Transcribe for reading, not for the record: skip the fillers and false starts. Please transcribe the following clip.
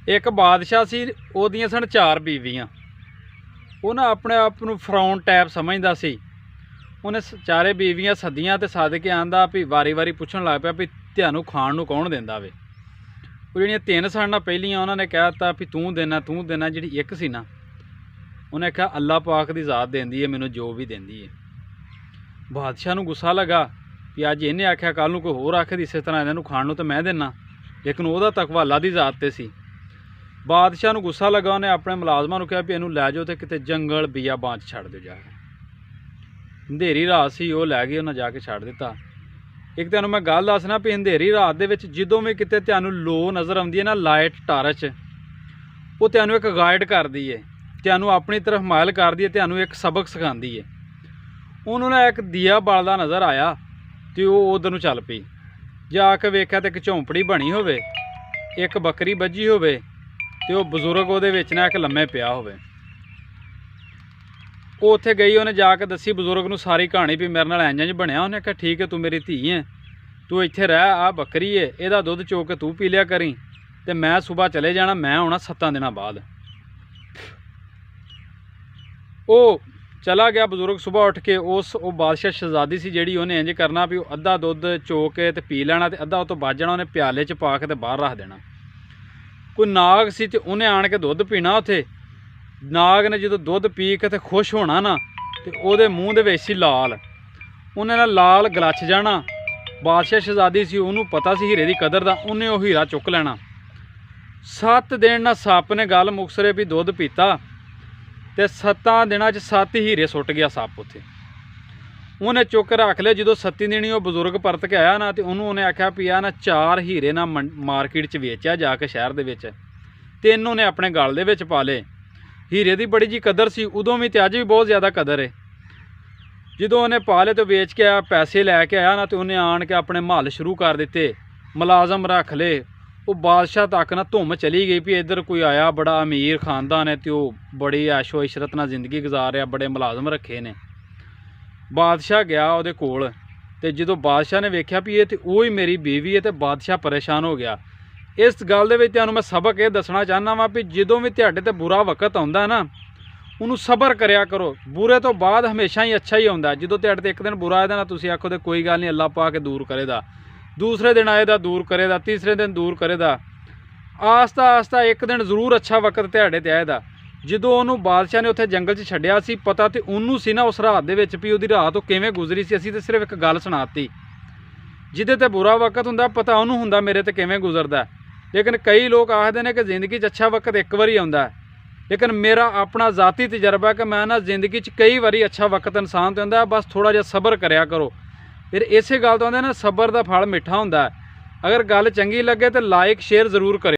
एक बादशाह सी, ओदियां सन 4 बीवियां। वो ना अपने आप नूं फराउन टाइप समझदा सी। उन्हें चारे बीवियां सद्दियां ते सद के आंदा भी वारी वारी पुछण लग पिया भी तुहानूं खाण नूं कौन दिंदा वे। वो जिहड़ियां 3 सन ना पहलियां उन्होंने कह दिता भी तूं देना तूं देना। जिहड़ी एक सी ना उन्हें कहा अल्लाह पाक दी ज़ात देंदी है मैनूं जो भी देंदी है। बादशाह नूं गुस्सा लगा कि अज इन्हें आख्या कल नूं कोई होर आखे इस तरह इन्हां नूं खाण नूं तो मैं देना, लेकिन वह तकवा अल्लाह दी ज़ात ते सी। बादशाह नूं गुस्सा लगा, उन्हें अपने मुलाजमां नूं कहा भी इहनूं लै जाओ तो किते जंगल बियाबान च छड्ड दिओ जाके। अंधेरी रात सी, वो लै गए उन्हें जाके छड्ड दिता। एक तुहानूं मैं गल दसना भी अंधेरी रात दे विच जदों भी किते तुहानूं लो नज़र आउंदी है ना, लाइट टारच, वो तुहानूं एक गाइड करदी है, तुहानूं अपनी तरफ मायल करदी है, तुहानूं एक सबक सिखांदी है। उन्होंने एक दिया बालदा नज़र आया तो वो उधर नूं चल पई। जाके वेख्या तो एक झोंपड़ी बनी होवे, एक बकरी बजी होवे ते वो बजुर्ग उहदे विच ना एक लम्मे पिया होवे। वो उत्थे गई, उन्हें जाके दसी बजुर्ग नूं सारी कहानी भी मेरे नाल इंज इंज बनिया। उन्हें कहा ठीक है तू मेरी धी है, तू इत्थे रह, आ बकरी है, इहदा दुध चो के तू पी लिया करी ते मैं सुबह चले जाना, मैं आउणा 7 दिनां बाद। वो चला गया बजुर्ग। सुबह उठ के उस बादशाह शहजादी सी जिहड़ी, उन्हें इंज करना भी अद्धा दुध चो के ते पी लैना ते अद्धा उतों बच जाना, उन्हें प्याले च पा के ते बाहर रख देना। कोई नाग सी ते उन्हें आण के दुध पीना उत्थे। नाग ने जो दुध पी के ते खुश होना ना तो उहदे मूँह दे विच सी लाल, उन्हें ना लाल गलच जाना। बादशाह शहजादी सी, उन्होंने पता सी हीरे की कदर का, उन्हें वो हीरा चुक लेना। 7 दिन ना सप ने गल मुकसरे भी दुध पीता तो 7 दिनों 7 हीरे सुट गया सप उत्थे। उन्हें चुक रख लिया। जो 7 दिन वो बजुर्ग परत के आया ना तो उन्होंने आख्या भी आ ना 4 हीरे ना मार्केट च वेचा जाके शहर दे विच, 3 उन्हें अपने गल दे विच पा ले। हीरे की बड़ी जी कदर सी उदों भी, तो अज भी बहुत ज़्यादा कदर है। जो उन्हें पा ले तो वेच के आया, पैसे लैके आया ना तो उन्हें आन के अपने महल शुरू कर दिते, मुलाजम रख ले। वो बादशाह तक ना धुम चली गई भी इधर कोई आया बड़ा अमीर खानदान है तो बड़ी ऐशो इशरत नाल जिंदगी गुजार रहा, बड़े मुलाजम रखे ने। बादशाह गया उहदे कोल ते जो बादशाह ने वेख्या भी ये तो वही मेरी बीवी है, तो बादशाह परेशान हो गया। इस गल दे विच तुहानूं मैं सबक ये दसना चाहना वा भी जदों भी तुहाडे ते बुरा वक्त आउंदा ना, उन्होंने सबर करया करो। बुरे तो बाद हमेशा ही अच्छा ही आउंदा। जो तुहाडे ते एक दिन बुरा आएदा ना, तुसीं आखो तो कोई गल नहीं अल्लाह पा के दूर करेदा, दूसरे दिन आएदा दूर करेदा, तीसरे दिन दूर करेदा। आस्ता आस्ता एक दिन जरूर अच्छा वक्त तुहाडे ते आएदा। जो उन्होंने बादशाह ने उत्थे जंगल च छड्डिया सी, पता तो उन्होंने सी ना उस रात दे विच भी उहदी रात किवें गुजरी सी। असीं तो सिर्फ एक गल सुणाती। जिहदे ते बुरा वक्त हुंदा पता उन्होंने हुंदा मेरे ते किवें गुजरदा। लेकिन कई लोग आखते हैं कि जिंदगी अच्छा वक्त एक बारी आउंदा, लेकिन मेरा अपना ज़ाती तजर्बा है कि मैं ना जिंदगी कई बारी अच्छा वक्त इंसान तो आंदा, बस थोड़ा जिहा सबर करया करो। फिर इसे गल तो आंदे ना सबर का फल मिठा हुंदा। अगर गल चंगी लगे तो लाइक शेयर जरूर करें।